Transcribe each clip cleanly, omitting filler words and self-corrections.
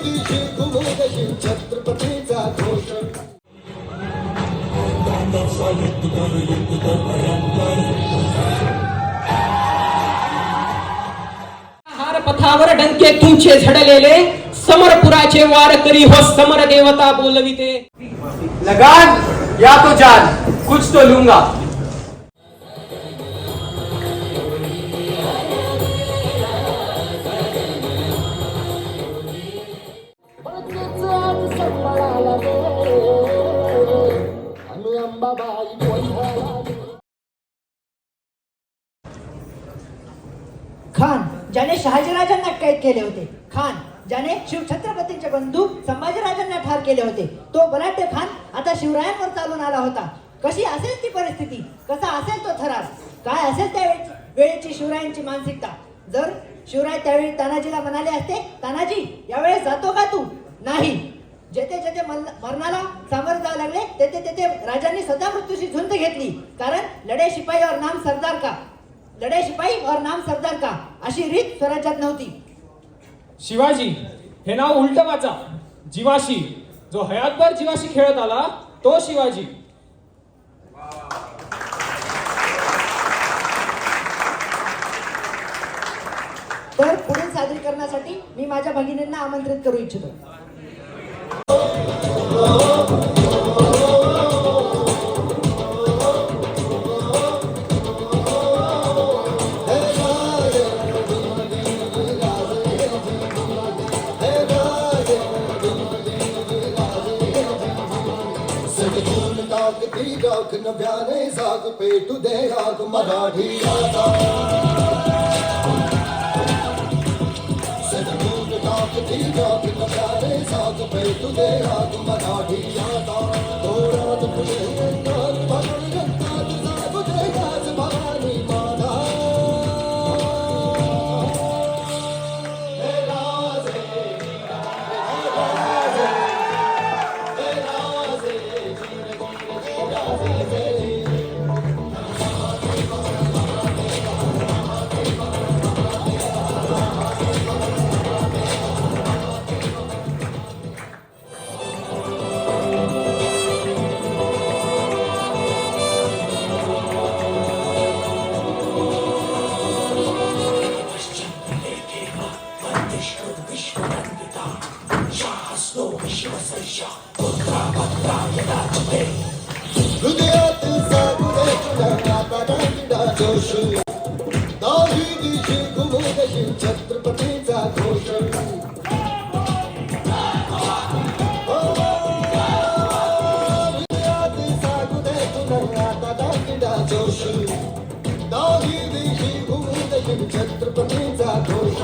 दिशी घुमोदशी छत्रपतीचा घोष. हार पथावर डंके तुमचे झडलेले समरपुराचे वारकरी हो समर देवता बोलविते. लगान या तो जान कुछ तो लूंगा. खान ज्याने शहाजीराजांना कैद केले होते, खान ज्याने शिवछत्रपतींचे बंधू संभाजीराजांना ठार केले होते, तो बलाढ्य खान आता शिवरायांवर चालून आला होता. कशी असेल ती परिस्थिती, कसा असेल तो थरार, काय असेल त्या वेळेची शिवरायांची मानसिकता. जर शिवराय त्यावेळी तानाजीला म्हणाले असते, तानाजी यावेळेस जातो का तू? नाही. जेथे जेथे मरणाला सामोरे जावं लागले तेथे तेथे राजांनी स्वतः मृत्यूशी झुंज घेतली. कारण लढे शिपाई और नाम सरदार का, लढे शिपाई और नाम सरदार का अशी रीत स्वराज्यात नव्हती. शिवाजी हे नाव उलट वाचा. जीवाशी, जो हयातभर जीवाशी खेळत आला तो शिवाजी. तर पुढील सादरीकरणासाठी मी माझ्या भगिनींना आमंत्रित करू इच्छितो. राख नव्याने जाग पेटू दे राग मराठी आता. सदगुण टाकती राख नव्याने जाग पेटू दे राग मराठी आता. थोरात पुढे रंगात भरून रंगात जागू दे राज भवानी माता. हे राजे, हे राजे, हे राजे, हृदयातील सागुरे तुझ्या नादा जोश. दाही दिशी घुमोदशी छत्रपतीचा घोष. हृदयातील सागुरे तुझ्या नादा जोश. दाही दिशी घुमोदशी छत्रपतीचा घोष.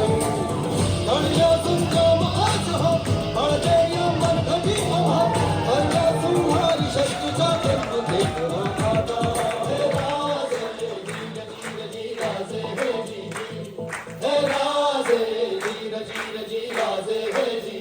तळ्या सुंदर आज हो हळदे या मनघटी हो. हळ्या सुंहारी शत्रूचा जन्म देखो आता. हे राजे धीर धीर जी राजे हे जी. हे राजे धीर धीर जी राजे हे जी.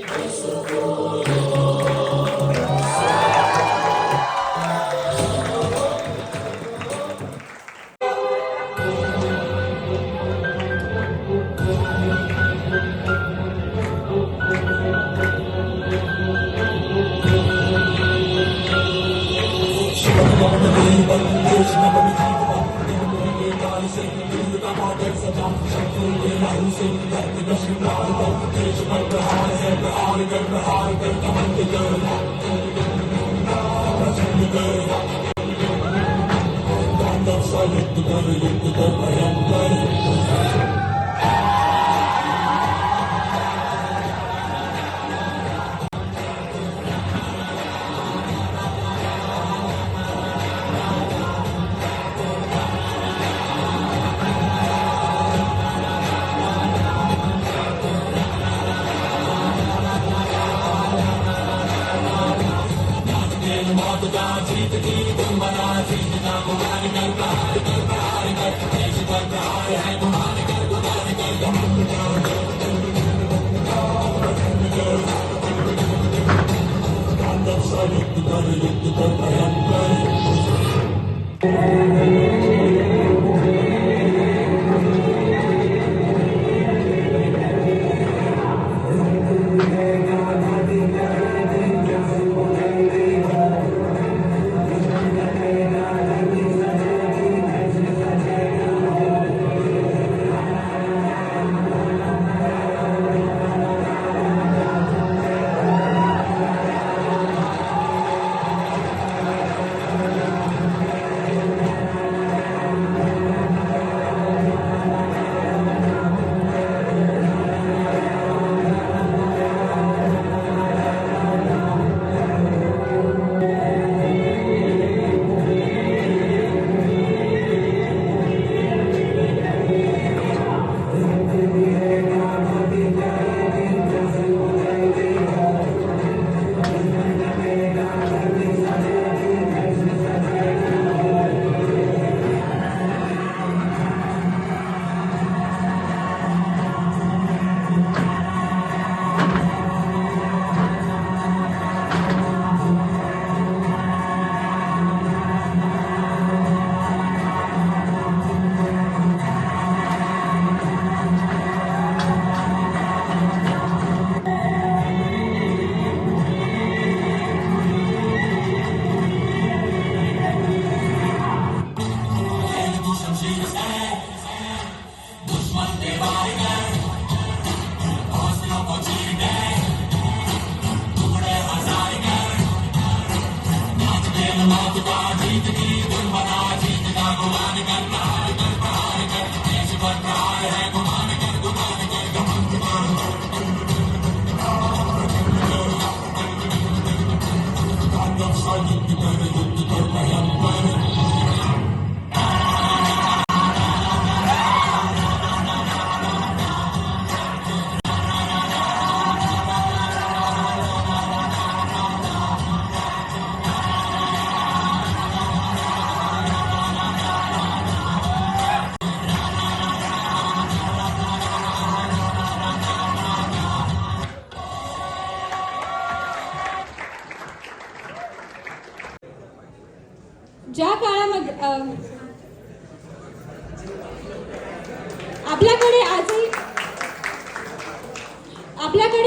ज्या काळामध्ये आपल्याकडे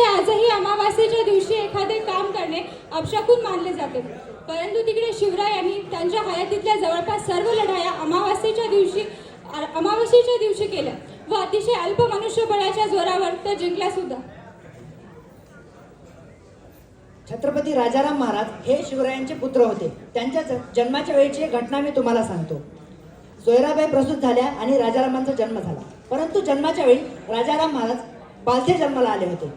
आजही अमावास्येच्या दिवशी एखादे काम करणे अपशकुन मानले जाते, परंतु तिकडे शिवरायांनी त्यांच्या हयातीतल्या जवळपास सर्व लढाया अमावास्येच्या दिवशी केल्या व अतिशय अल्प मनुष्यबळाच्या जोरावर त्या जिंकल्या सुद्धा. छत्रपती राजाराम महाराज हे शिवरायांचे पुत्र होते. त्यांच्या जन्माच्या वेळीची एक घटना मी तुम्हाला सांगतो. सोयराबाई प्रसूत झाल्या आणि राजारामांचा जन्म झाला. परंतु जन्माच्या वेळी राजाराम महाराज पालथे जन्माला आले होते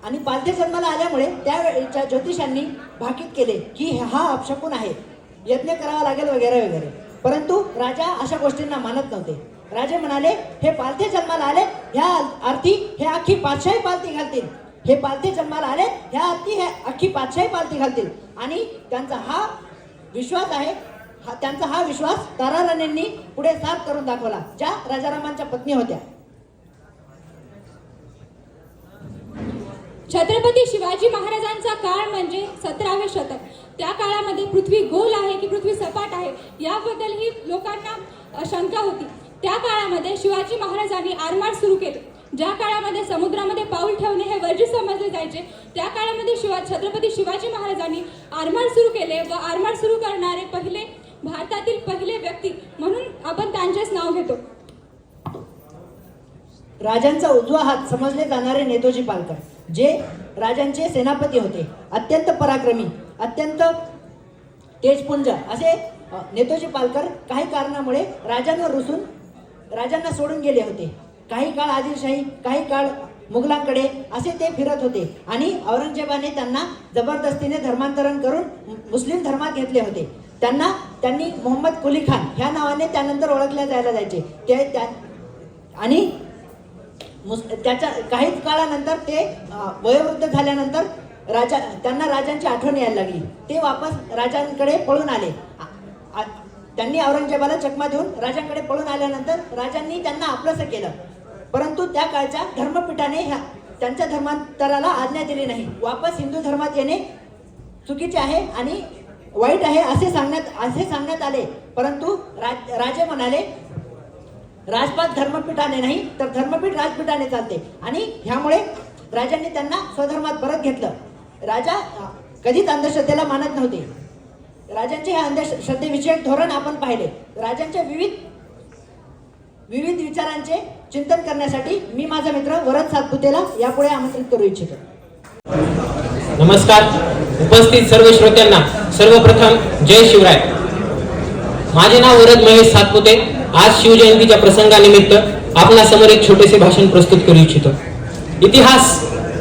आणि पालथे जन्माला आल्यामुळे त्यावेळेच्या ज्योतिषांनी भाकीत केले की हा अपशकुन आहे, यज्ञ करावा लागेल वगैरे वगैरे. परंतु राजा अशा गोष्टींना मानत नव्हते. राजे म्हणाले हे पालथे जन्माला आले ह्या अर्थी हे अख्खी पाचशाही पालथी घालतील, हे पालथे जन्माला आले ह्या अर्थी हे अख्खी पाचशाही पालथी घालतील. आणि त्यांचा हा विश्वास आहे, त्यांचा हा विश्वास ताराराणींनी पुढे साफ करून दाखवला, ज्या राजारामांच्या पत्नी होत्या. छत्रपती शिवाजी महाराजांचा काळ म्हणजे 17वे शतक. त्या काळामध्ये पृथ्वी गोल आहे की पृथ्वी सपाट आहे याबद्दलही लोकांना शंका होती. त्या काळामध्ये शिवाजी महाराजांनी आरमार सुरू केले. ज्या काळामध्ये समुद्रामध्ये पाऊल ठेवणे हे वर्जित समजले जायचे, त्या काळामध्ये छत्रपती शिवाजी महाराजांनी आरमार सुरू केले व आरमार सुरू करणारे भारतातील पहिले व्यक्ती म्हणून आपण त्यांचेच नाव घेतो. राजांचा उजवा हात समजले जाणारे नेतोजी पालकर, जे राजांचे सेनापती होते, अत्यंत पराक्रमी, अत्यंत तेजपुंज असे नेतोजी पालकर काही कारणामुळे राजांवर रुसून राजांना सोडून गेले होते. काही काळ आदिलशाही, काही काळ मुघलांकडे असे ते फिरत होते आणि औरंगजेबाने त्यांना जबरदस्तीने धर्मांतरण करून मुस्लिम धर्मात घेतले होते. त्यांनी मोहम्मद कुली खान ह्या नावाने त्यानंतर ओळखल्या जायला जायचे. आणि त्याच्या काहीच काळानंतर ते वयोवृद्ध झाल्यानंतर त्यांना राजांची आठवण यायला लागली. ते वापस राजांकडे पळून आले. त्यांनी औरंगजेबाला चकमा देऊन राजांकडे पळून आल्यानंतर राजांनी त्यांना आपलंसं केलं. परंतु त्या काळच्या धर्मपीठाने त्यांच्या धर्मांतराला आज्ञा दिली नाही. वापस हिंदू धर्मात येणे चुकीचे आहे आणि वाईट आहे असे सांगण्यात आले. परंतु राजे म्हणाले राजपाट धर्मपीठाने नाही तर धर्मपीठ राजपीठाने चालते आणि ह्यामुळे राजांनी त्यांना स्वधर्मात परत घेतलं. राजा कधीच अंधश्रद्धेला मानत नव्हते. राजांचे हे अंधश्रद्धेविषयक धोरण आपण पाहिले. राजांच्या विविध विचारांचे चिंतन करण्यासाठी मी माझा मित्र वरद सातपुतेला यापुढे आमंत्रित करू इच्छितो. नमस्कार. उपस्थित सर्व श्रोत्यांना सर्वप्रथम जय शिवराय. माझे नाव वरद महेश सातपुते. आज शिवजयंतीच्या प्रसंगानिमित्त आपणासमोर एक छोटेसे भाषण प्रस्तुत करू इच्छितो. इतिहास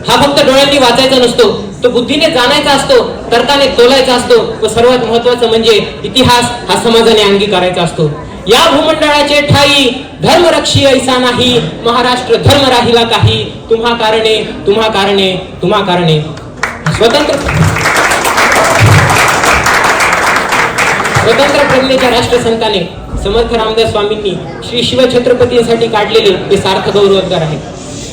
हा फक्त डोळ्यांनी वाचायचा नसतो, तो बुद्धीने जाणायचा असतो, तर्काने तोलायचा असतो व सर्वात महत्वाचं म्हणजे इतिहास हा समाजाने अंगीकारायचा असतो. या भूमंडळाचे ठाई धर्मरक्षी ऐसा नाही, महाराष्ट्र धर्म राहिला काही, तुम्हा कारणे तुम्हा कारणे तुम्हा कारणे. स्वतंत्र प्रज्ञेच्या राष्ट्रसंताने समर्थ रामदास स्वामींनी श्री शिवछत्रपतींसाठी काढलेले ते सार्थ गौरवोद्गार आहे.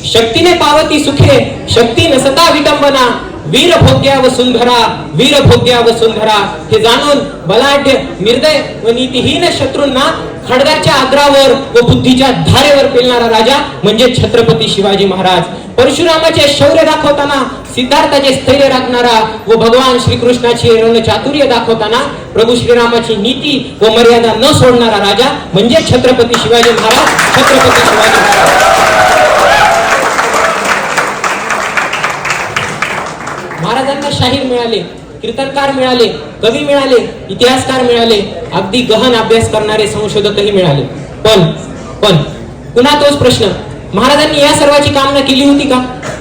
शक्तीने पावती सुखे, शक्ती नसता विटंबना, वीर भोग्या व सुंदरा, वीर भोग्या व सुंदरा. हे जाणून बलाढ्य, निर्दय व नीतिहीन शत्रूंना खडगाच्या आग्रावर व बुद्धीच्या धारेवर पेलणारा राजा म्हणजे छत्रपती शिवाजी महाराज. परशुरामाचे शौर्य दाखवताना सिद्धार्थाचे स्थैर्य राखणारा व भगवान श्रीकृष्णाची रणचातुर्य दाखवताना प्रभू श्रीरामाची नीती व मर्यादा न सोडणारा राजा म्हणजे छत्रपती शिवाजी महाराज. छत्रपती शिवाजी महाराजांना शाहीर मिळाले, कीर्तनकार मिळाले, कवी मिळाले, इतिहासकार मिळाले, अगदी गहन अभ्यास करणारे संशोधकही मिळाले. पण पुन्हा तोच प्रश्न, महाराजांनी या सर्वाची कामना केली होती का?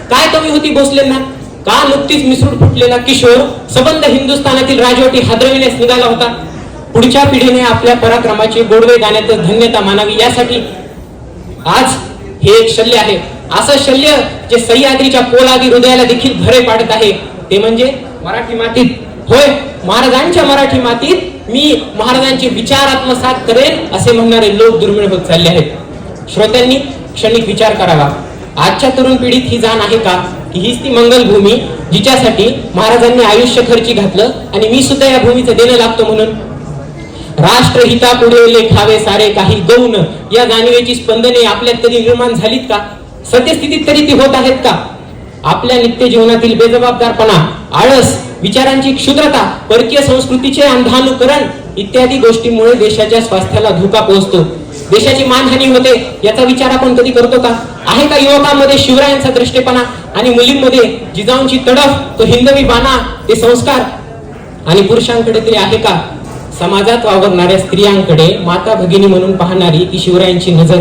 काय कमी होती भोसलेंना? का नुकतीच मिसळून फुटलेला किशोर सबंध हिंदुस्थानातील राजवटी हादरविण्यास निघाला होता? पुढच्या पिढीने आपल्या पराक्रमाची गोडवे गाण्यात धन्यता मानावी यासाठी आज हे एक शल्य आहे. असं शल्य जे सह्याद्रीच्या पोलादी हृदयाला देखील भरे पाडत आहे ते म्हणजे मराठी मातीत. होय, महाराजांच्या मराठी मातीत मी महाराजांचे विचार आत्मसात करेन असे म्हणणारे लोक दुर्मिळ होत चालले आहेत. श्रोत्यांनी क्षणिक विचार करावा. आजच्या तरुण पिढीत ही जाण आहे का की हीच ती मंगलभूमी जिच्यासाठी महाराजांनी आयुष्य खर्ची घातलं आणि मी सुद्धा या भूमीचं देणं लागतो म्हणून? राष्ट्रहितापुढे लेखावे सारे काही गौण या जाणीवेची स्पंदने आपल्यात कधी निर्माण झालीत का? सत्यस्थितीत तरी ती होत आहेत का? आपल्या नित्य जीवनातील बेजबाबदारपणा, आळस, विचारांची क्षुद्रता, परकीय संस्कृतीचे अंधानुकरण इत्यादी गोष्टींमुळे देशाच्या स्वास्थ्याला धोका पोहोचतो, देशाची मानहानी होते. याचा विचार आपण कधी करतो का? आहे का युवकांमध्ये शिवरायांचा दृष्टेपणा आणि मुलींमध्ये जिजाऊंची तडफ, तो हिंदवी बाणा, ते संस्कार? आणि पुरुषांकडे तरी आहे का समाजात वावरणाऱ्या स्त्रियांकडे माता भगिनी म्हणून पाहणारी ती शिवरायांची नजर?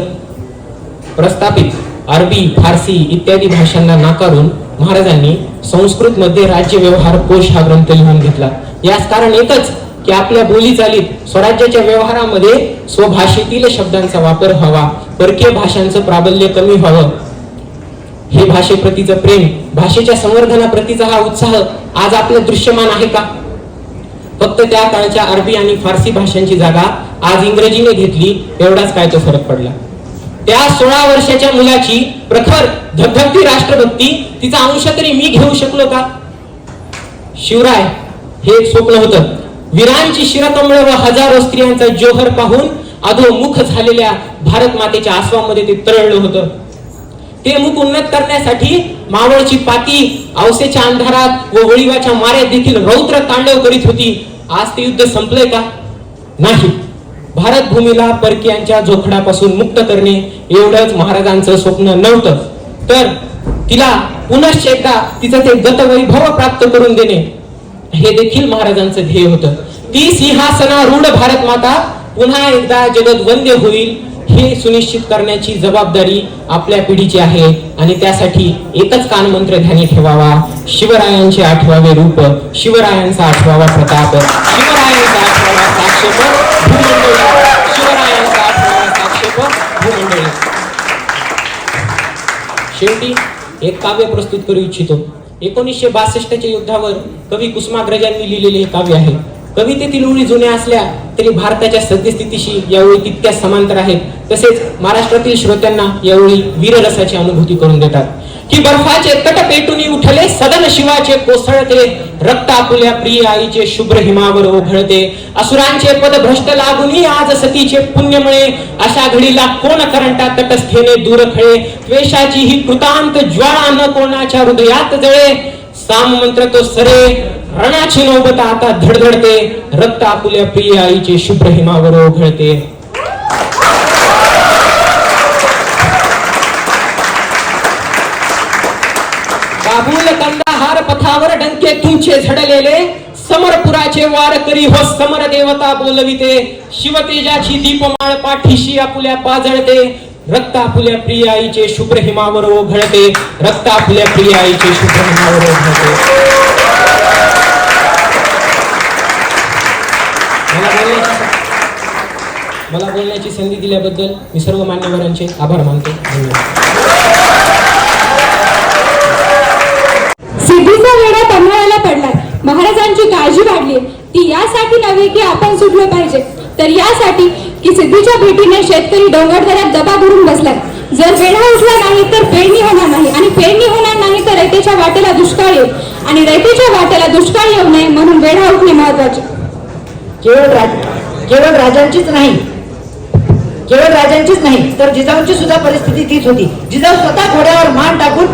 प्रस्थापित अरबी, फारसी इत्यादी भाषांना नाकारून महाराजांनी संस्कृत मध्ये राज्य व्यवहार कोश हा ग्रंथ लिहून घेतला. यास कारण एकच की आपल्या बोलीचालीत स्वराज्याच्या व्यवहारामध्ये स्वभाषेतील शब्दांचा वापर व्हावा, परकीय भाषांचं प्राबल्य कमी व्हावं. हे भाषेप्रतीचं प्रेम, भाषेच्या संवर्धनाप्रतीचा हा उत्साह आज आपल्या दृश्यमान आहे का? फक्त त्या काळच्या अरबी आणि फारसी भाषांची जागा आज इंग्रजीने घेतली, एवढाच काय तो फरक पडला. त्या 16 वर्षाच्या मुलाची प्रखर धगधगती राष्ट्रभक्ती, तिचा अंश तरी मी घेऊ शकलो का? शिवराय हे एक स्वप्न होतं. वीरांची शिरकमळ व हजारो स्त्रियांचा जोहर पाहून अधोमुख झालेल्या भारत मातेच्या आसवामध्ये ते तरळलं होतं. ते मुख उन्नत करण्यासाठी मावळची पाती औसेच्या अंधारात व वळीवाच्या माऱ्यात देखील रौद्र तांडव करीत होती. आज ते युद्ध संपलंय का? नाही. भारत भूमीला परकीयांच्या जोखडापासून मुक्त करणे एवढंच महाराजांचं स्वप्न नव्हतं, तर तिला पुनश्च एकदा तिचं ते गतवैभव प्राप्त करून देणे हे देखील महाराजांचं ध्येय होतं. ती सिंहासनारूढ भारत माता पुन्हा एकदा जगद्वंद्य होईल हे सुनिश्चित करण्याची जबाबदारी आपल्या पिढीची आहे. आणि त्यासाठी एकच कानमंत्र ध्यानी ठेवावा: शिवरायांचे 8वावे रूप, शिवरायांचा 8वावा प्रताप, शिवरायांचा 8वावा साक्षेप भूमंडळी, शिवरायांचा 8वावा साक्षेप भूमंडळी. शेवटी एक काव्य प्रस्तुत करू इच्छितो. 1962च्या युद्धावर कवी कुसुमाग्रजांनी लिहिलेले हे काव्य आहे. कवितेतील ओळी जुन्या असल्या तरी भारताच्या सद्यस्थितीशी या ओळी तितक्या समांतर आहेत. तसेच महाराष्ट्रातील श्रोत्यांना या ओळी वीररसाची अनुभूती करून देतात. की बर्फाचे तट पेटून उठले सदन शिवाचे कोसळते, रक्त आपुल्या प्रिय आईचे शुभ्र हिमावर ओघळते, असुरांचे पद भ्रष्ट लागून आज सतीचे पुण्यमुळे, अशा घडीला कोण करंटा तटस्थेने दूर खळे, द्वेषाची ही कृतांत ज्वाळा न कोणाच्या हृदयात जळे, साम मंत्र तो सरे, रणाची नौबत आता धडधडते, रक्त आपुल्या प्रिय आईचे शुभ्र हिमावर ओघळते. काबूल कंदाहार पथावर डंके तुमचे झडलेले, समरपुराचे वार करी हो समर देवता बोलविते, शिवतेजाची दीपमाळ पाठीशी आपुल्या पाजळते, रक्त आपुल्या प्रिय आईचे शुभ्र हिमावर ओघळते, रक्त आपुल्या प्रिय आईचे शुभ्र हिमावर ओघळते. मला बोलण्याची संधी दिल्याबद्दल मी सर्व मान्यवरांचे आभार मानतो. धन्यवाद. सिद्धीचा वेढा पन्हाळ्याला पडलाय. महाराजांची काळजी वाढली. ती यासाठी नव्हे की आपण सुटलो पाहिजे, तर यासाठी की सिद्धीच्या भेटीने शेतकरी डोंगरदऱ्यात दबा करून बसलाय. जर वेढा उठला नाही तर पेरणी होणार नाही, आणि पेरणी होणार नाही तर रयतेच्या वाटेला दुष्काळ येईल, आणि रयतेच्या वाटेला दुष्काळ येऊ नये म्हणून वेढा उठणे महत्वाचे. केवळ राजांचीच नाही तर जिजाऊंची सुद्धा परिस्थिती तीच होती. जिजाऊ स्वतः घोड्यावर मान टाकून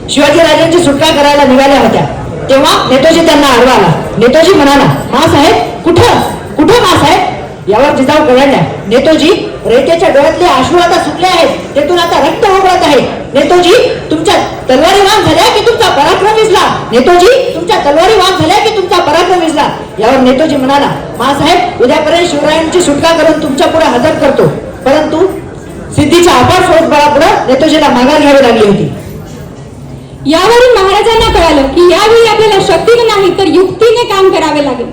शिवाजी राजांची सुटका करायला निघाल्या होत्या. तेव्हा नेतोजी त्यांना आडवा आला. नेतोजी म्हणाला, मासाहेब कुठं मासाहेब? यावर जिजाऊ कळल्या, नेतोजी रयतेच्या डोळ्यातले अश्रू आता सुटले आहेत, तेथून आता रक्त ओघळत आहे. नेतोजी तुमच्या तलवारी वाम झाल्या की तुमचा पराक्रम विसला? नेतोजी तुमच्या तलवारी वाम झाल्या की तुमचा पराक्रम विसला? यावर नेतोजी म्हणाला, मासाहेब उद्यापर्यंत शिवरायांची सुटका करून तुमच्या पुढे हजर करतो. परंतु सिद्धीच्या अपार फौजबळापुढे नेतोजीला माघार घ्यावी लागली होती. यावरून महाराजांना कळालं की यावेळी आपल्याला शक्तीने नाही तर युक्तीने काम करावे लागेल.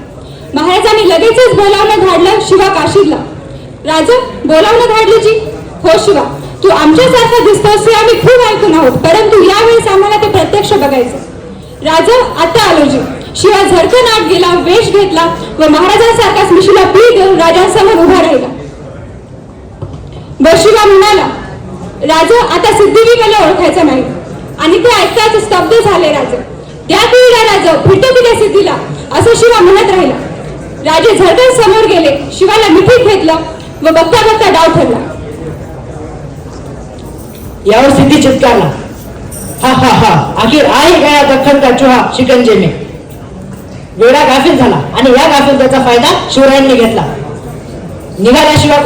महाराजांनी लगेचच बोलावणं धाडलं शिवा काशीदला. राजा बोलावणं धाडलीजी? हो शिवा, तू आमच्यासारखा दिसतोस हे आम्ही खूप ऐकून आहोत, परंतु यावेळेस आम्हाला ते प्रत्यक्ष बघायचं. राजा आता आलो जी. शिवा झडकन आत गेला, वेश घेतला व महाराजांसारखाच मिशीला पीळ देऊन राजांसमोर उभा राहिला. व शिवा म्हणाला, राजा आता सिद्धीने मला ओळखायचं नाही. आणि ते ऐकताच स्तब्ध झाले राजा. त्या पिढीला राजा फिरतो की त्या सिद्धीला, असं शिवा म्हणत राहिला. राजे झटकन समोर गेले, शिवाला मिठीत घेतलं व बघता बघता डाव ठरला. यावर सिद्धी चित्कारला, हा हा हा, आखिर आहे गया दख्खन का चुहा शिकंजे में. वेडा गाफील झाला आणि या गाफिलतेचा फायदा शिवरायांनी घेतला. निघाला शिवा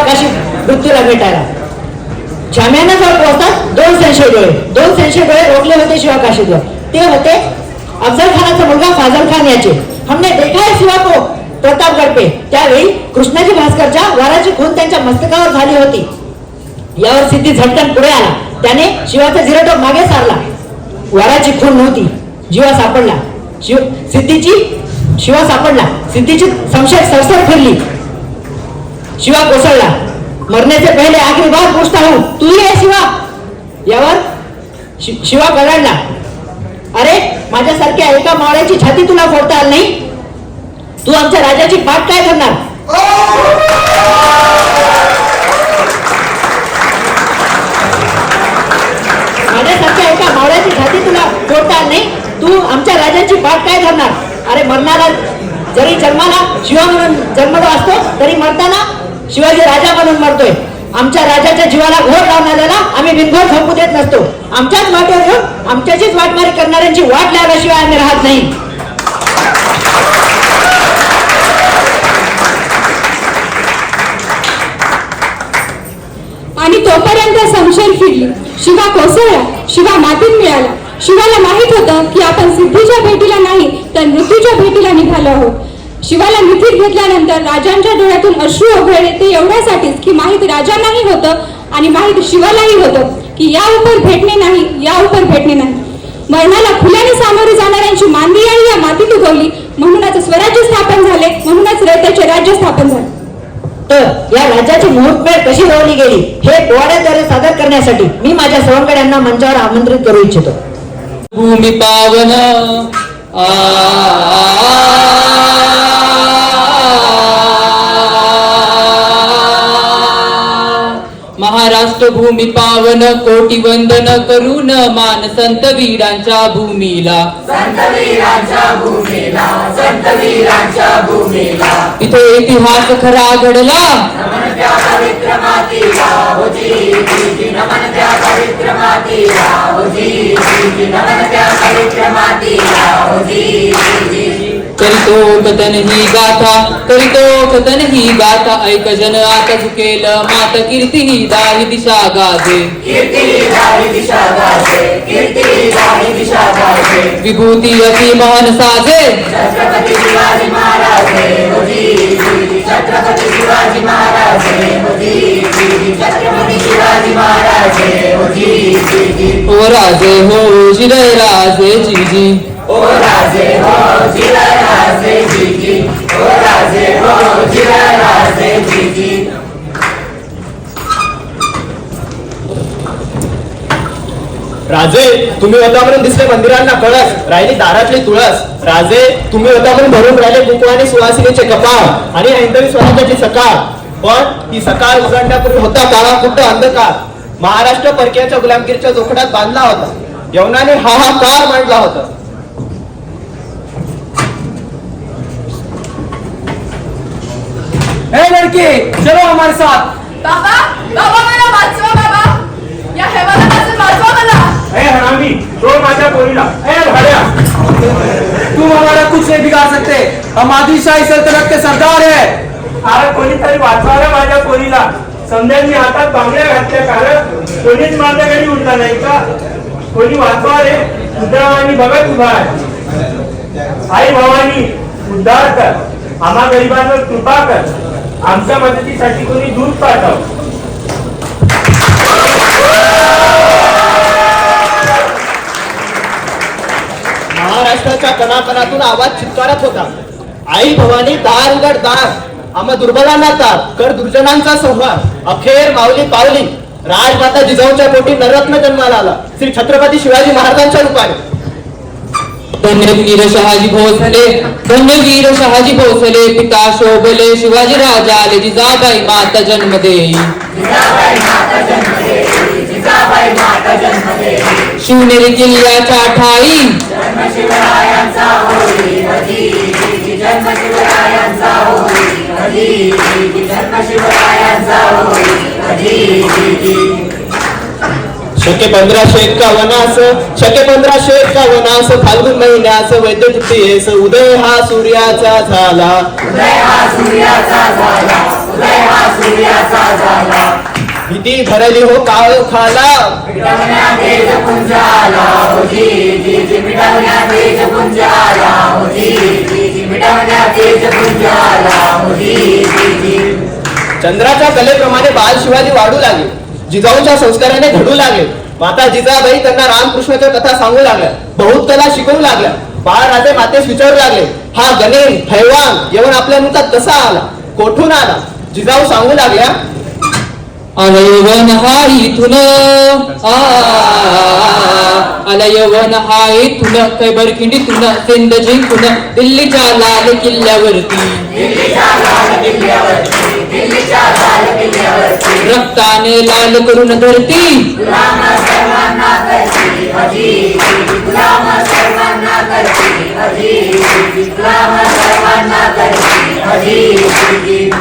काशीत मृत्यूला भेटायला. जाम्यानं जवळ पोहोचतात दोन संशय डोळे रोखले होते शिवा काशीतवर. ते होते अफजल खानाचा मुलगा फाजल खान याचे. हमने देखा है शिवा को प्रतापगड पे. त्यावेळी कृष्णाजी भास्करच्या वाराची खून त्यांच्या मस्तकावर झाली होती. यावर सिद्धी झटकन पुढे आला. त्याने शिवाचा जिरटोप मागे सारला. वाराची खून नव्हती, शिवा सापडला. सिद्धीची संशय सरसर फिरली. शिवा कोसळला. मरने से पहले आखिरी बार पूछता हूं, तू ही है शिवा? यावर शिवा कडाडला, अरे माझ्यासारख्या एका मावळ्याची छाती तुला फोडता आली नाही? तू आमच्या राजाची पाठ काय करणार? माझ्यासारख्या एका मावळ्याची छाती तुला फोडता आली नाही? तू आमच्या राजाची पाठ काय करणार? अरे मरणारा जरी जन्माला शिवा म्हणून जन्मलो असतो तरी मरताना शिवाजी राजा म्हणून मरतोय. आमच्या राजाच्या जीवाला घोर लावून आलेला आम्ही बिनघोर झोपू देत नसतो. आमच्याच वाटेवर येऊन आमच्याचीच वाटमारी करणाऱ्यांची वाट लावल्याशिवाय आम्ही राहत नाही. आणि तोपर्यंत संशय फिरली. शिवा कोसळला. शिवा मातीत मिळाला. शिवाला माहित होतं की आपण सिद्धीच्या भेटीला नाही तर मृत्यूच्या भेटीला निघालो आहोत. शिवाला मिठीत घेतल्यानंतर राजांच्या डोळ्यातून अश्रू ओघळले. ते एवढ्यासाठीच की माहित राजांनाही होतं आणि माहित शिवालाही होतं की या उपर भेटणे नाही. मरणाला खुल्याने सामोरे जाणाऱ्यांची मांदियाळी या मातीत उगवली. म्हणूनच स्वराज्य स्थापन झाले. म्हणूनच रयतेचे राज्य स्थापन झाले. तर या राज्याची मुहूर्तमेळ कशी रोवली गेली हे पोवाड्याद्वारे सादर करण्यासाठी मी माझ्या सवंगड्यांना मंचावर आमंत्रित करू इच्छितो. भूमी पावन महाराष्ट्र भूमी पावन कोटी वंदन करून मान संत वीरांच्या भूमीला. इथे इतिहास खरा घडला. करीतो कथन ही गाथा ऐक जन आता झुकेल मात कीर्ती ही दाही दिशा गाजे. विभूती अति महान साजे. ओ राजे हो जिरे राजे जीजी. ओ राजे हो जिरे राजे जीजी. ओ राजे हो जिरे राजे जीजी. राजे तुम्ही होता म्हणून दिसले मंदिरांना कळस, राहिली दारातली तुळस. राजे तुम्ही होता म्हणून भरून राहिले कुंकवाने सुवासिनीचे कपाळ आणि हैंदवी स्वराज्याची सकाळ. पण ती सकाळ उजाडण्यापूर्वी होता काळा कुट्ट अंधकार. महाराष्ट्र परकीयाच्या गुलामगिरीच्या जोखडात बांधला होता. यवनाने हाहाकार मांडला होता. ए लड़के चलो हमारे साथ. बाबा बाबा मला वाचवा. बाबा या हेवाला वाचवा मला. ए हरामी तो माझ्या पोरीला. ए भाड्या तुम हमारा कुछ नहीं बिगाड़ सकते. हम आदिलशाही सल्तनत के सरदार है. अरे कोणीतरी वाचवायला माझ्या पोरीला. समजांनी हातात बांगड्या घातल्या कारण कोणीच माझ्या घरी उठला नाही का? कोणी वाचवा रे. उद्धावानी बघत उभा आहे. आई भवानी उद्धार कर. आम्हा गरिबांवर कृपा कर. आमच्या मदतीसाठी कोणी दूध पाठव. महाराष्ट्राच्या कणाकणातून आवाज चित्कारत होता. आई भवानी दार उघड दार. आम्हा दुर्बलांना तार कर दुर्जनांचा संहार. अखेर माऊली पावली. राजमाता जिजाऊच्या पोटी नररत्न जन्माला आला श्री छत्रपती शिवाजी महाराजांच्या रूपाने. धन्यवीर शहाजी भोसले. धन्यवीर शहाजी भोसले. पिता शोभले शिवाजी राजाले. जिजाबाई माता जन्म देई. शिवनेरी किल्ल्याच्या ठाई शके 1551 फाल्गुन महिन्यास वैद्यतीयेस उदय हा सूर्याचा झाला. भीती भरली हो काळ खाला. चंद्राच्या कलेप्रमाणे बाल शिवाजी वाढू लागले. जिजाऊंच्या संस्काराने घडू लागले. माता जिजाबाई त्यांना रामकृष्णाच्या कथा सांगू लागल्या. बहुत कला शिकवू लागल्या. बाळ राजे मातेस विचारू लागले, हा गणेश हैवान येऊन आपल्या मुखात कसा आला, कोठून आला. जिजाऊ सांगू लागल्या, अलयवन हा इथून अलयवन हा इथून कैबर खिंडीतून सिंध जिंकून दिल्लीच्या लाल किल्ल्यावरती रक्ताने लाल करून धरती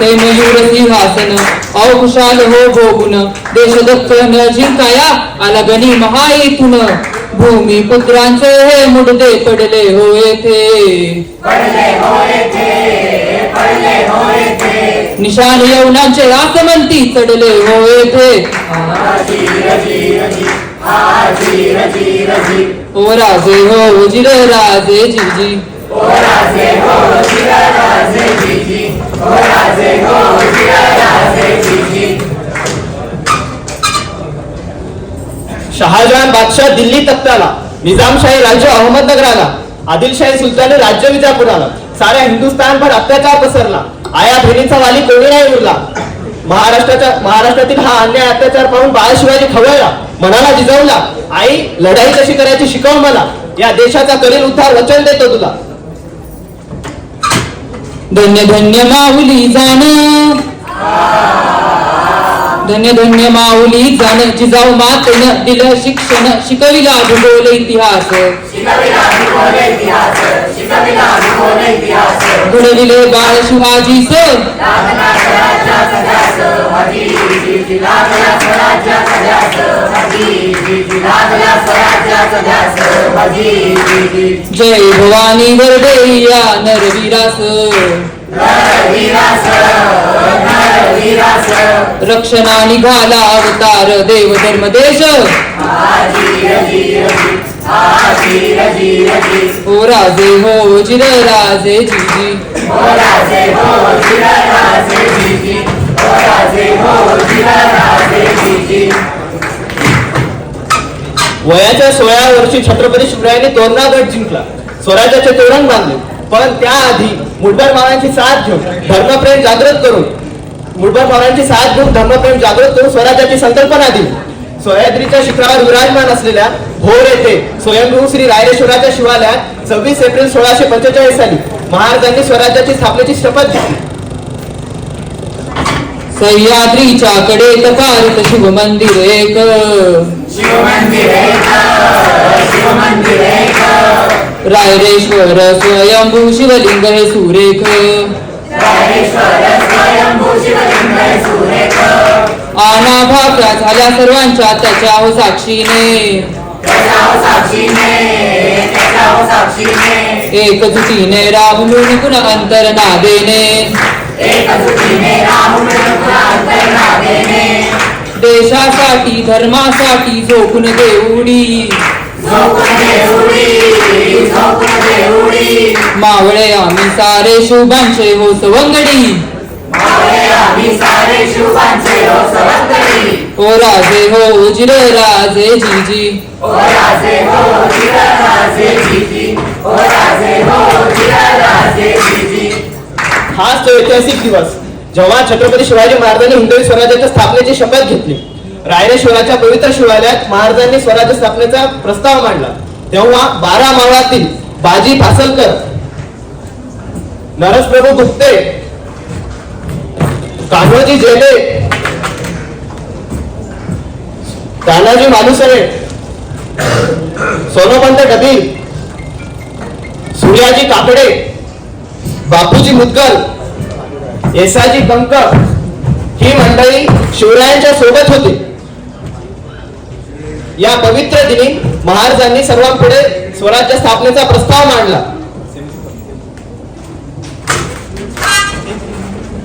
ते मयूर सिंहासन अवकुशाल हो भोगून देश दख्खन जिंकाया आला गणी महाईतून भूमी पुत्रांचे हे मुडदे पडले हो येथे निशान यवनांचे आसमंती चढले हो येथे ओ राजे हो जिर राजे जीजी शहाजहान बादशाह दिल्ली तख्ताला, निजामशाही राज्य अहमदनगराला, आदिलशाही सुलतानी राज्य विजापुराला, साऱ्या हिंदुस्थानभर अत्याचार पसरला. आया बहिणीचा वाली कोणी नाही उरला. महाराष्ट्रातील हा अन्याय अत्याचार पाहून बाळ शिवाजी खवळला. म्हणाला जिजाऊला, आई लढाई कशी करायची शिकव मला. या देशाचा करील उद्धार वचन देतो तुला. धन्य धन्य माऊली जाण धन्य धन्य माऊली जाण जिजाऊ मातेनं दिलं शिक्षण शिकविला भूगोल इतिहास घडविले बाळ शिवाजीच जय भवानी वरदेया नरवीरास रक्षणा निघाला अवतार देव धर्मदेश ओ राजे हो जिर राजे जीजी वयाच्या 16व्या वर्षी छत्रपती शिवरायांनी तोरणागड जिंकला. स्वराज्याचे तोरण बांधले. पण त्याआधी मुठभर मावळ्यांची साथ घेऊन धर्मप्रेम जागृत करून स्वराज्याची संकल्पना दिली. सह्याद्रीच्या शिखरावर विराजमान असलेल्या भोर येथे स्वयंभू श्री रायरेश्वराच्या शिवालयात 26 एप्रिल 1645 साली महाराजांनी स्वराज्याची स्थापनेची शपथ घेतली. सह्याद्रीच्या कडे तकारित शिव मंदिर एक रायरेश्वर स्वयंभू शिवलिंग हे सुरेख आनाभाव्या झाल्या सर्वांच्या त्याच्या हो साक्षीने एकजुटीने राहुलून पुन्हा अंतर नादेने देशासाठी धर्मासाठी झोकून देऊडी मावळे आम्ही सारे शुभांचे हो सवंगडी ओ राजे हो जिर राजे जीजी हाच तो ऐतिहासिक दिवस जेव्हा छत्रपती शिवाजी महाराजांनी हिंदवी स्वराज्याच्या स्थापनेची शपथ घेतली. रायरेश्वराच्या पवित्र शिवालयात महाराजांनी स्वराज्य स्थापनेचा प्रस्ताव मांडला. तेव्हा 12 मावळातील बाजी पासलकर, नरसप्रभू गुप्ते, कान्होजी जेले, तानाजी मालुसरे, सोनोपंत डबीर, सूर्याजी काकडे, बापूजी मुदगल, येसाजी कंक ही मंडळी शिवरायांच्या सोबत होती. या पवित्र दिनी महाराजांनी सर्वांपुढे स्वराज्य स्थापनेचा प्रस्ताव मांडला.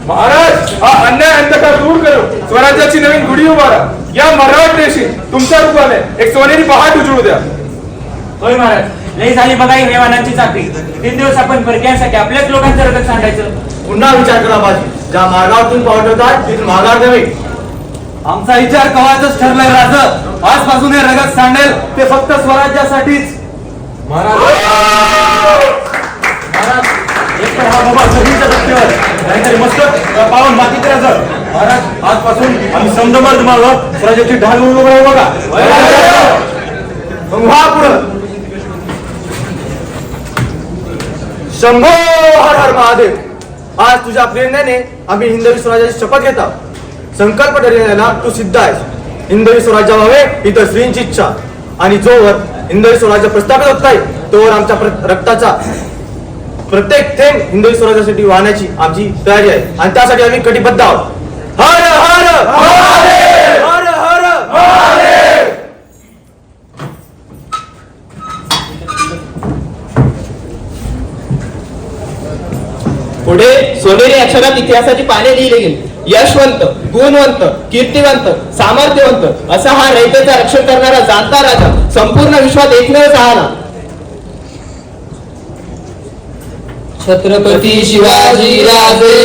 महाराज, हा अन्याय अंधकार दूर करू, स्वराज्याची नवीन गुढी उभारा. या मराठेशी तुमच्या रूपाने एक सोनेरी पहाट उजळू द्या. होय महाराज, लई झाली बघा ही मेवानांची चाकरी. 3 दिवस आपण परक्यांसाठी आपल्याच लोकांचं रगत सांडायचं. पुन्हा विचार करा बाजी, ज्या मार्गावरून पावठवतात तिथून माघार द्यावी. आमचा विचार कवायचंच ठरलंय राज. आजपासून हे रगत सांडेल ते फक्त स्वराज्यासाठीच. महाराज, एक तर हा बाबा जमिनीच्या धक्क्यावर, नाहीतरी मस्तक पावन माती करायचं. महाराज, आजपासून आम्ही समजमर्द मागं स्वराज्याची ढाल उभं राहू बघा. मग व्हा पुढं. शंभो हर हर महादेव. आज तुझ्या प्रेरणेने आम्ही हिंदवी स्वराज्याची शपथ घेता. संकल्प ठरलेला तू सिद्ध आहेस. हिंदवी स्वराज्य व्हावे ही तर श्रींची इच्छा, आणि जोवर हिंदवी स्वराज्य प्रस्थापित होत नाही तोवर आमच्या रक्ताचा प्रत्येक थेंब हिंदवी स्वराज्यासाठी वाहण्याची आमची तयारी आहे, आणि त्यासाठी आम्ही कटिबद्ध आहोत. हर हर महादेव, हर हर महादेव. पुढे सोनेरी अक्षरात इतिहासाची पाने लिहिली गेली. यशवंत, गुणवंत, कीर्तिवंत, सामर्थ्यवंत असा हा रयतेचा रक्षण करणारा जाणता राजा संपूर्ण विश्वात एकमेव राहिला. छत्रपती शिवाजी राजे.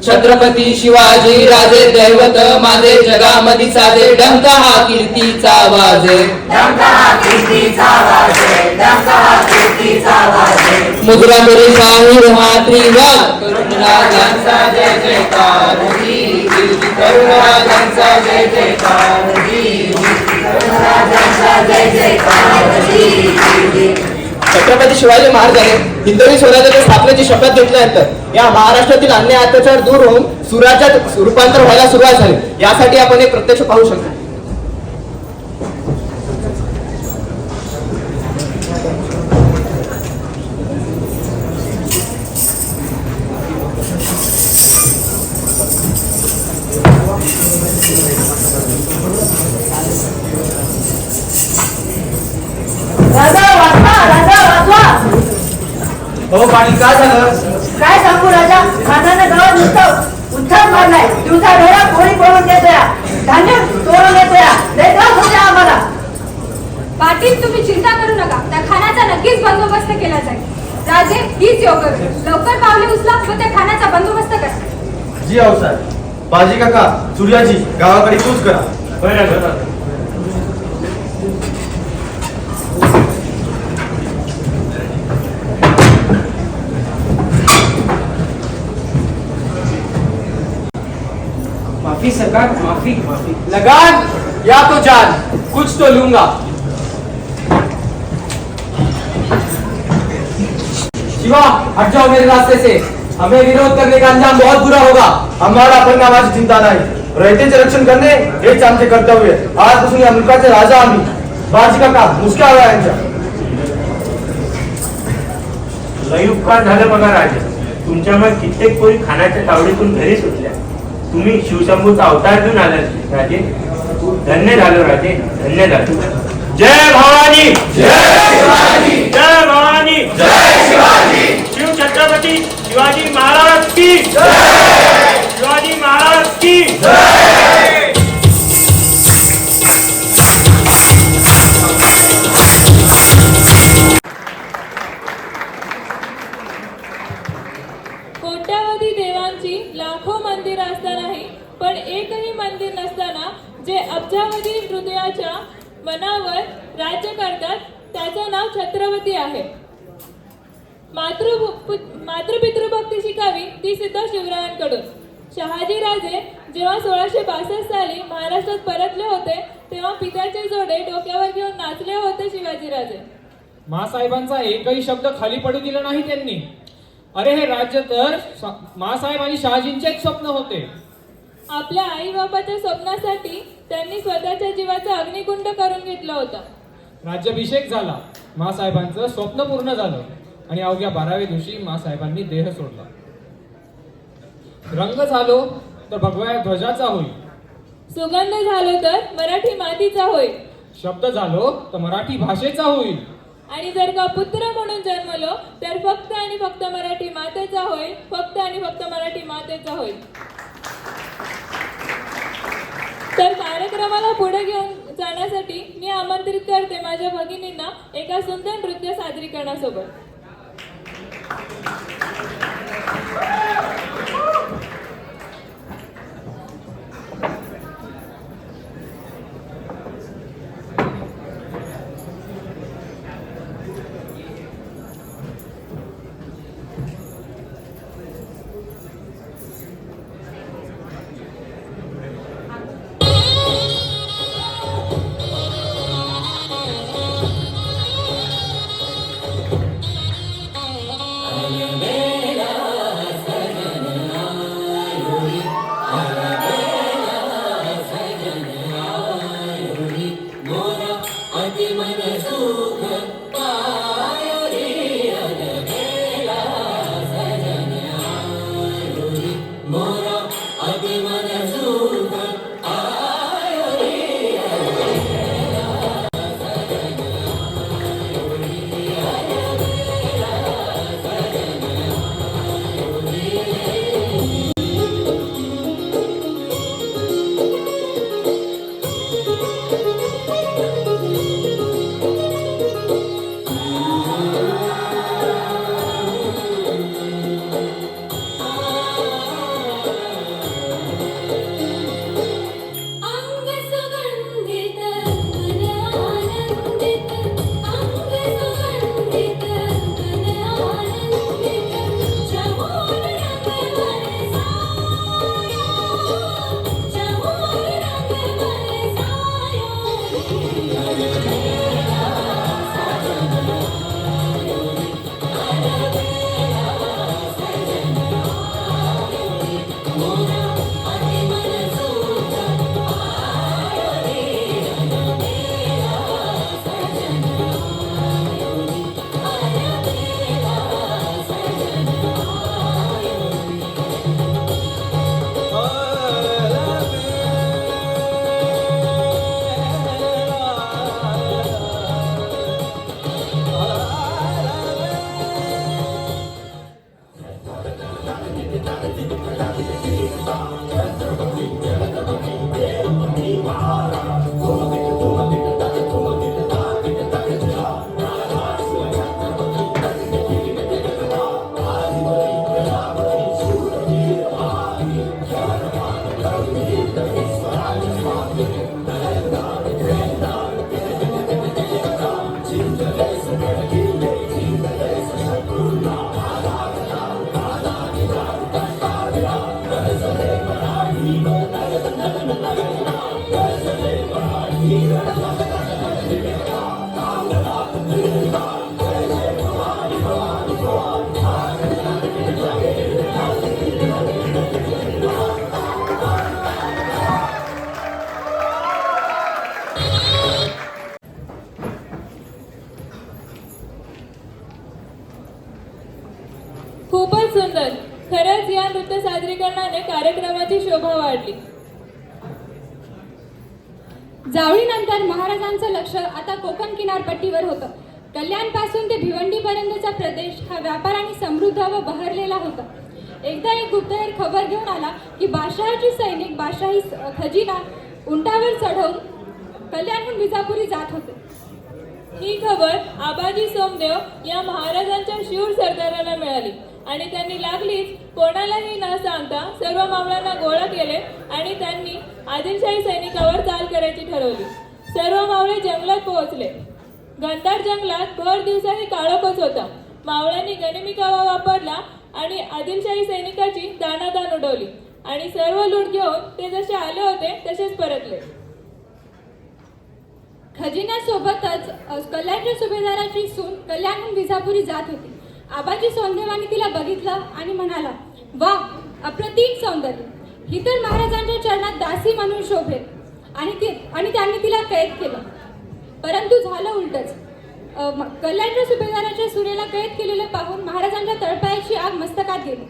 छत्रपती शिवाजी राजे दैवत माझे जगामधी साजे. डंका हा कीर्तीचा वाजे. मुद्रा मेरी शाही मातृवाद. करुण राजांचा जय जयकार. करुण राजांचा जय जयकार. छत्रपती शिवाजी महाराजांनी हिंदवी स्वराज्याच्या स्थापनेची शपथ घेतल्यानंतर या महाराष्ट्रातील अन्याय अत्याचार दूर होऊन सुराज्यात रूपांतर व्हायला सुरुवात झाली. यासाठी आपण एक प्रत्यक्ष पाहू शकतो. हो पाणी काय झालं? काय सांगू राजा, खानाने गावात नुसतं उच्छाद मारलाय. दिवसा ढोळा पोळी पळून देतोया, धान्य चोरून देतोया. लय त्रास होते आम्हाला. पाटील, तुम्ही चिंता करू नका. त्या खानाचा नक्कीच बंदोबस्त केला जाईल. राजे, हीच योग्य वेळ. लवकर पावले उचला व त्या खानाचा बंदोबस्त करा. जी आऊसाहेब. बाजी काका, सूर्याजी गावाकडे कूच करा. माफी सरकार, माफी. लगान या तो जान, कुछ तो लूंगा. शिवा, हट जाओ मेरे रास्ते से. हमें विरोध करने का अंजाम बहुत बुरा होगा. आम्हाला आपण नावाची चिंता नाही. रयतेचे रक्षण करणे हेच आमचे कर्तव्य. आजपासून या मुलकाचे राजा आम्ही. बाजी काका, मुसक्या हवा यांच्या. लई उपकार झालं बघा राजे. तुमच्यामुळे कित्येक पोरी खानाच्या तावडीतून घरी सुटल्या. तुम्ही शिवशंभूचा अवतार घेऊन आलात राजे. धन्य झालो राजे, धन्य झालो. जय भवानी, जय शिवाजी, जय भवानी, जय शिवाजी. शिव छत्रपती शिवाजी महाराज की जय. शिवाजी महाराज की जय. कोट्यावधी देवांची लाखो मंदिर असतानाही पण एकही मंदिर नसताना जे अब्जावधी हृदयाच्या मनावर राज्य करतात त्याचं नाव छत्रपती आहे. मातृपितृभक्ती शिकावी ती सिद्ध शिवरायांकडून. शहाजी राजे जेव्हा 1662 साली महाराष्ट्रात परतले होते तेव्हा पित्याचे जोडे डोक्यावर घेऊन नाचले होते शिवाजीराजे. मासाहेबांचा एकही शब्द खाली पडू दिला नाही त्यांनी. अरे हे राज्य तर मासाहेब आणि शहाजींचे एक स्वप्न होते. आपल्या आई बाबाच्या स्वप्नासाठी त्यांनी स्वतःच्या जीवाचा अग्निकुंड करून घेतला होता. राज्याभिषेक झाला. मासाहेबांचं स्वप्न पूर्ण झालं आणि अवघ्या 12व्या दिवशी मासाहेबांनी देह सोडला. रंग झालो तर भगव्या ध्वजाचा होईल, सुगंध झालो तर मराठी मातीचा होईल, शब्द झालो तर मराठी भाषेचा होईल, आणि जर का पुत्र म्हणून जन्मलो तर फक्त आणि फक्त मराठी मातेचा होईल, फक्त आणि फक्त मराठी मातेचा होईल. तर कार्यक्रमाला पुढे घेऊन जाण्यासाठी मी आमंत्रित करते माझ्या भगिनींना एका सुंदर नृत्य सादरीकरणासोबत. खूपच सुंदर. खरंच या नृत्य सादरीकरणाने कार्यक्रमाची शोभा वाढली. जावळीनंतर महाराजांचं लक्ष आता कोकण किनारपट्टीवर होतं. कल्याण पासून ते भिवंडी पर्यंतचा प्रदेश हा व्यापार आणि समृद्ध व बहरलेला होता. एकदा एक गुप्तहेर खबर घेऊन आला की बादशहाचे सैनिक बादशाही खजिना उंटावर चढवून कल्याणहून विजापुरी जात होते. ही खबर आबाजी सोमदेव या महाराजांच्या शूर सरदाराला मिळाली आणि त्यांनी लागलीच कोणालाही न सांगता सर्व मावळ्यांना गोळा केले आणि त्यांनी आदिलशाही सैनिकावर चाल करायची ठरवली. सर्व मावळे जंगलात पोहोचले. घनदाट जंगलात भर दिवसाही काळोखच होता. मावळ्यांनी गनिमी कावा वापरला आणि आदिलशाही सैनिकाची दाणादाण उडवली आणि सर्व लूट घेऊन ते जसे आले होते तसेच परतले. खजिन्यासोबतच कल्याणच्या सुभेदाराची सून कल्याणहून विजापुरी जात होती. आबाजी सोमदेवाने तिला बघितलं आणि म्हणाला, वा, अप्रतिम सौंदर्य, ही तर महाराजांच्या चरणात दासी म्हणून शोभेल. आणि त्यांनी तिला कैद केलं. परंतु झालं उलटच. कल्याणच्या सुभेदाराच्या सुनेला कैद केलेलं पाहून महाराजांच्या तळपायाची आग मस्तकात गेली.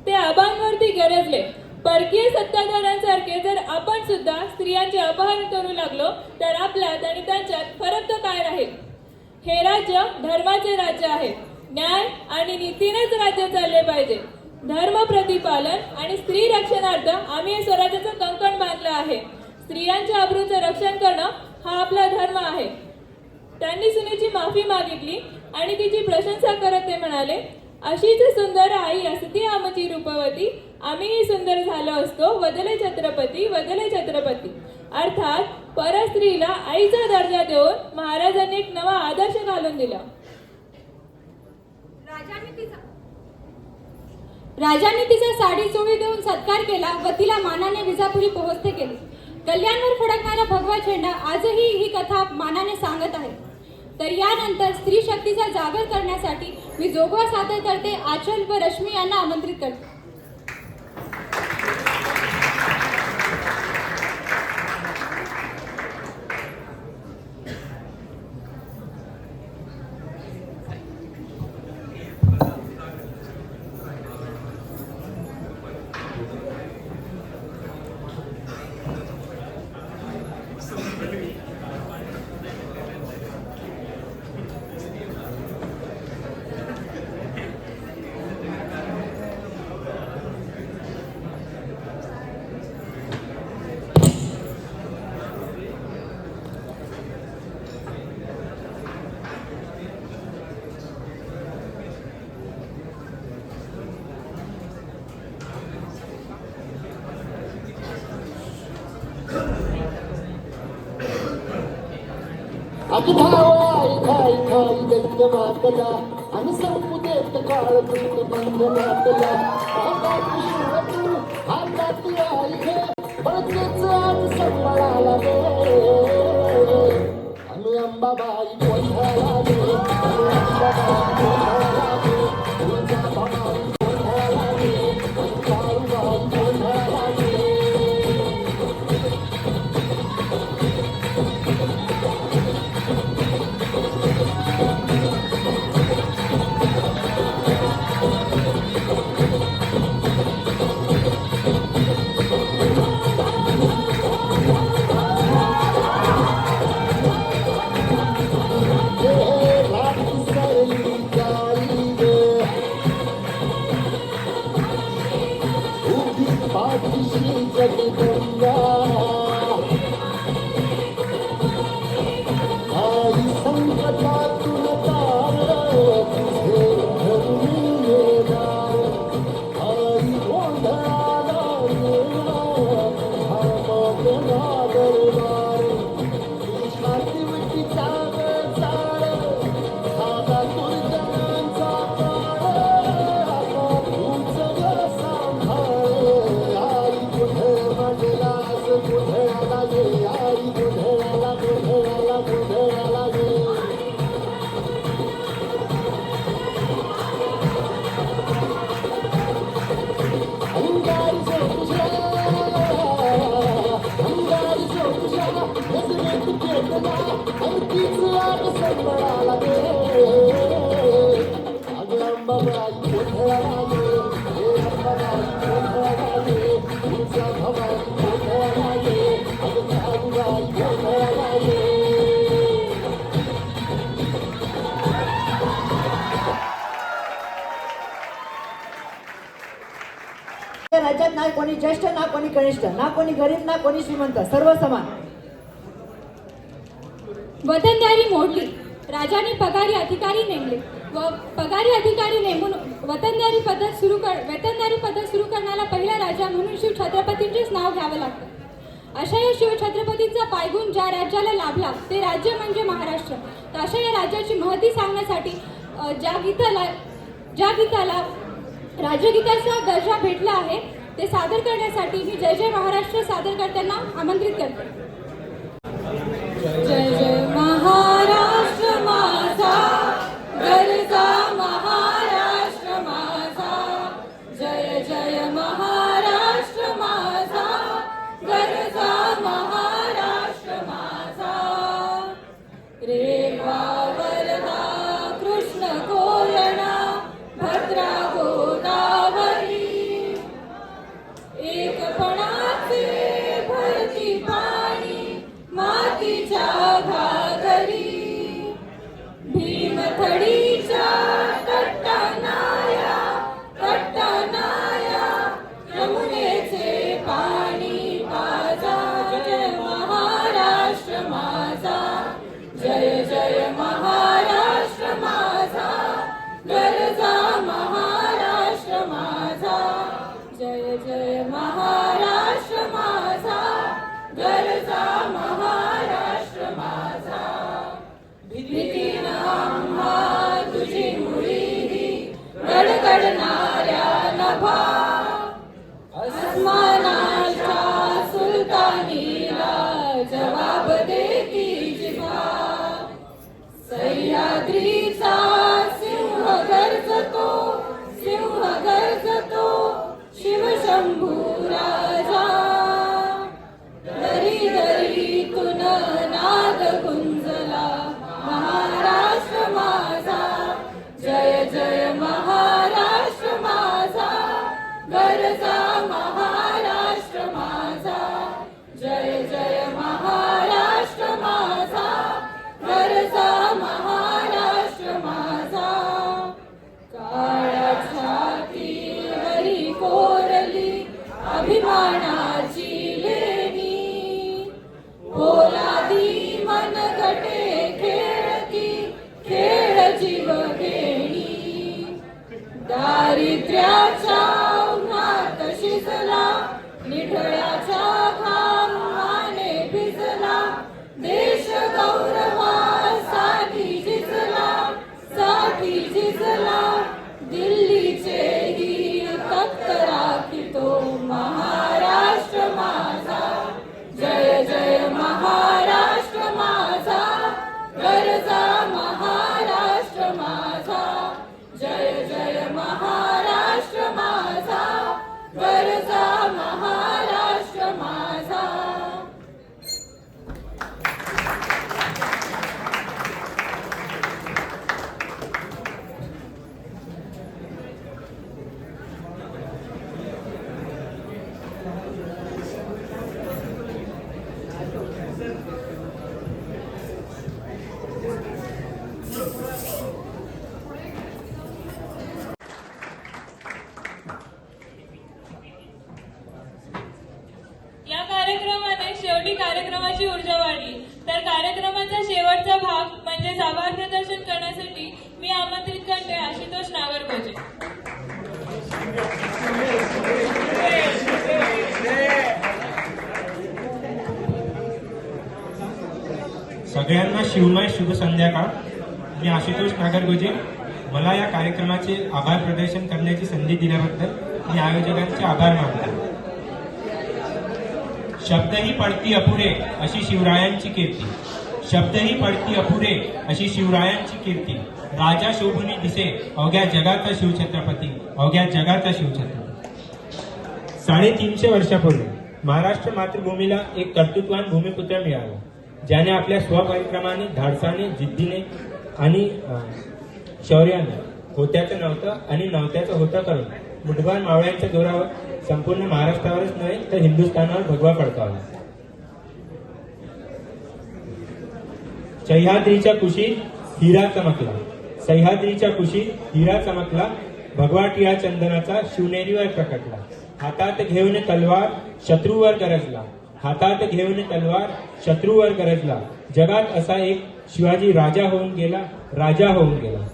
ते आबांवरती गरजले. परकीय सत्ताधाऱ्यांसारखे जर आपण सुद्धा स्त्रियांचे अपहरण करू लागलो तर आपल्यात आणि त्यांच्यात फरक तर काय राहील? हे राज्य धर्माचे राज्य आहे. न्याय आणि नीतीनेच राज्य चालले पाहिजे. धर्म प्रतिपालन आणि स्त्री रक्षणार्थ आम्ही हे स्वराज्याचं कंकण बांधलं आहे. स्त्रियांच्या अब्रूचं रक्षण करणं हा आपला धर्म आहे. त्यांनी सुनेची माफी मागितली आणि तिची प्रशंसा करत ते म्हणाले, अशीच सुंदर आई असती आमची रूपवती, आम्हीही सुंदर झालो असतो वदले छत्रपती वदले छत्रपती. अर्थात परस्त्रीला आईचा दर्जा देऊन महाराजांनी एक नवा आदर्श घालून दिला. राजांनी तिचा साडी चोळी देऊन सत्कार केला व तिला मानाने विजापुरी पोहोचते केले. कल्याणवर फडकणारा भगवा झेंडा आजही ही कथा मानाने सांगत आहे. तर यानंतर स्त्री शक्तीचा जागर करण्यासाठी मी जोगवा सादर करते आचल व रश्मी यांना आमंत्रित करते. अगधावाई खाई खाई दैत्य मातला आणि संपुदेत काळ कृत बंध मातला. हातात आई घे बळतेच आज संभाळाला गे आणि अंबाबाई गोंधळाला गे आणि अंबाबाई गोंधळाला गे तुळजाबाई गोंधळाला गे आणि काळूबाई गोंधळाला गे. राज्यात ना कोणी ज्येष्ठ ना कोणी कनिष्ठ ना कोणी गरीब ना कोणी श्रीमंत सर्व समान. वतनदारी मोडली. राजाने पगारी अधिकारी नेमले व पगारी अधिकारी नेमून वेतनदारी पद्धत सुरू करण्याला पहिला राजा म्हणून शिव छत्रपतींचेच नाव घ्यावं लागतं. अशा या शिव छत्रपतींचा पायगुण ज्या राज्याला लाभला ते राज्य म्हणजे महाराष्ट्र. तर अशा या राज्याची महती सांगण्यासाठी ज्या गीताला राज्यगीताचा दर्जा भेटला आहे ते सादर करण्यासाठी मी जय जय महाराष्ट्र सादरकर्त्यांना आमंत्रित करते. जय जय महाराष्ट्र माझा गरजा महाराष्ट्र माझा. जय जय महाराष्ट्र माझा गरजा महाराष्ट्र माझा. रे वावर शंभू राजा दरी दरीतून नाद गुंजला महाराष्ट्र माझा जय जय महाराष्ट्र माझा गरजा महाराष्ट्र माझा जय जय महाराष्ट्र माझा गरजा महाराष्ट्र माझा काळ्या छातीवरी कोरली अभिमानाची लेणी पोलादी मनगटे खेळती खेळ जीव घेणी दारिद्र्याच्या उन्हात शिजला निढळ्याच्या घामाने भिजला देश गौरवासाठी झिजला दिल्लीचे ही तख्त राखितो महाराष्ट्र माझा जय जय महाराष्ट्र माझा गरजा महाराष्ट्र माझा जय जय महाराष्ट्र माझा गरजा महाराष्ट्र माझा या कार्यक्रमाने शेवटी कार्यक्रमाची ऊर्जा वाढली तर कार्यक्रमाचा शेवटचा भाग म्हणजे आभार प्रदर्शन करण्यासाठी मी आमंत्रित करते आशुतोष नागरगोजे. सगळ्यांना शिवमय शुभ संध्याकाळ. मी आशुतोष नागरगोजे. मला या कार्यक्रमाचे आभार प्रदर्शन करण्याची संधी दिल्याबद्दल मी आयोजकांचे आभार मानतो. शब्दही पडती अपुरे अशी शिवरायांची कीर्ती, शब्दही पडती अपुरे अशी शिवरायांची कीर्ती. राजा शोभुनी दिसे अवघ्या जगाचा शिवछत्रपती, अवघ्या जगाचा शिवछत्रपती. 350 वर्षापूर्वी महाराष्ट्र मातृभूमीला एक कर्तृत्वान भूमिपुत्र मिळाला, ज्याने आपल्या स्वपरिक्रमाने, धाडसाने, जिद्दीने आणि शौर्याने होत्याचं नव्हतं आणि नव्हत्याचं होतं करून मुठभर मावळ्यांच्या जोरावर संपूर्ण महाराष्ट्रावरच नव्हे तर हिंदुस्थानावर भगवा फडकावला. सह्याद्रीच्या कुशीत हिरा चमकला, सह्याद्रीच्या कुशीत हिरा चमकला. भगवा टिळा चंदनाचा शिवनेरीवर प्रकटला. हातात घेऊन तलवार शत्रूवर गरजला, हातात घेऊन तलवार शत्रूवर गरजला. जगात असा एक शिवाजी राजा होऊन गेला, राजा होऊन गेला.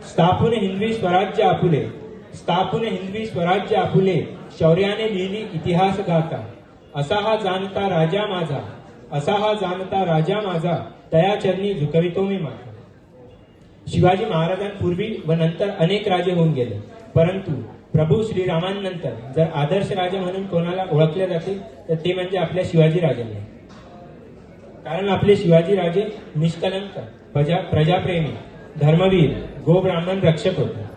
स्थापून हिंदवी स्वराज्य आपुले, स्थापून हिंदवी स्वराज्य आपुले. शौर्याने लिहिली इतिहास गाथा. असा हा जाणता राजा माझा, असा हा जाणता राजा माझा. तया चरणी झुकवितो मी माथा. शिवाजी महाराजांपूर्वी व नंतर अनेक राजे होऊन गेले, परंतु प्रभू श्रीरामांनंतर जर आदर्श राजा म्हणून कोणाला ओळखले जाते तर ते म्हणजे आपल्या शिवाजी राजांनी. कारण आपले शिवाजी राजे निष्कलंक, प्रजाप्रेमी, धर्मवीर, गोब्राह्मण रक्षक होते.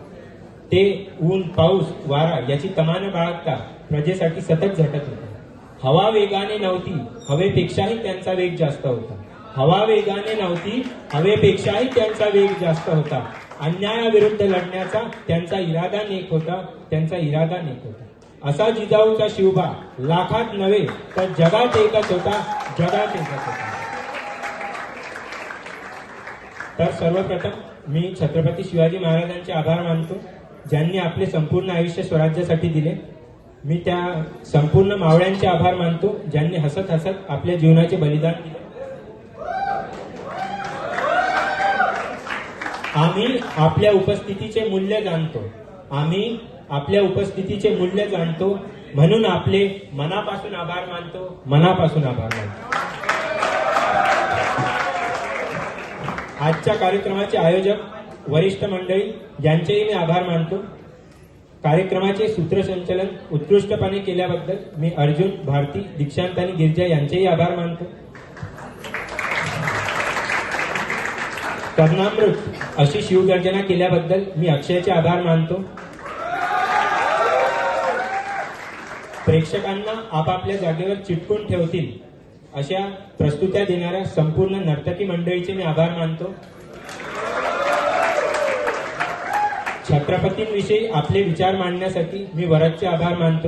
ते ऊन, पाऊस, वारा याची तमान बाळगता प्रजेसाठी सतत झटत होते. हवा वेगाने नव्हती, हवेपेक्षाही त्यांचा वेग जास्त होता. हवा वेगाने नव्हती, हवेपेक्षाही त्यांचा वेग जास्त होता. अन्यायाविरुद्ध लढण्याचा त्यांचा इरादा नेक होता, त्यांचा इरादा नेक होता. असा जिजाऊचा शिवबा लाखात नव्हे तर जगात एकच होता, जगात एकच होता. तर सर्वप्रथम मी छत्रपती शिवाजी महाराजांचे आभार मानतो, ज्यांनी आपले संपूर्ण आयुष्य स्वराज्यासाठी दिले. मी त्या संपूर्ण मावळ्यांचे आभार मानतो, ज्यांनी हसत हसत आपल्या जीवनाचे बलिदान दिले. आम्ही आपल्या उपस्थितीचे मूल्य जाणतो, आम्ही आपल्या उपस्थितीचे मूल्य जाणतो, म्हणून आपले मनापासून आभार मानतो, मनापासून आभार मानतो. आजच्या कार्यक्रमाचे आयोजक वरिष्ठ मंडळी यांचेही मी आभार मानतो. कार्यक्रमाचे सूत्रसंचालन उत्कृष्टपणे केल्याबद्दल मी अर्जुन, भारती, दीक्षांत आणि गिरिजा यांचेही आभार मानतो. कर्णामृत अशी शिवगर्जना केल्याबद्दल मी अक्षयचे आभार मानतो. प्रेक्षकांना आपापल्या जागेवर चिटकून ठेवतील अशा प्रस्तुत्या देणाऱ्या संपूर्ण नर्तकी मंडळीचे मी आभार मानतो. छत्रपतींविषयी आपले विचार मांडण्यासाठी मी वरदचे आभार मानतो.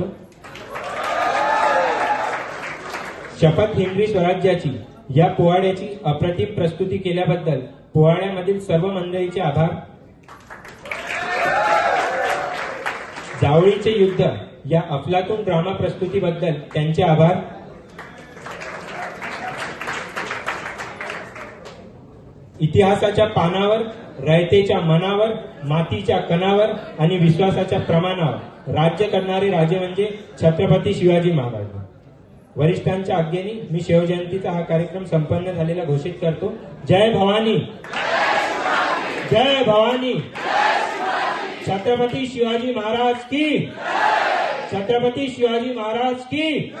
शपथ हिंदवी स्वराज्याची या पोवाड्याची अप्रतिम प्रस्तुती केल्याबद्दल पोवाड्यामधील सर्व मंडळीचे आभार. जावळीचे युद्ध या अफलातून ड्रामा प्रस्तुतीबद्दल त्यांचे आभार. इतिहासाच्या पानावर, रयतेच्या मनावर, मातीच्या कणावर आणि विश्वासाच्या प्रमाणावर राज्य करणारे राजे म्हणजे छत्रपती शिवाजी महाराज. वरिष्ठांच्या आज्ञेने मी शिवजयंतीचा हा कार्यक्रम संपन्न झालेला घोषित करतो. जय भवानी, जय भवानी. छत्रपती शिवाजी महाराज की, छत्रपती शिवाजी महाराज की.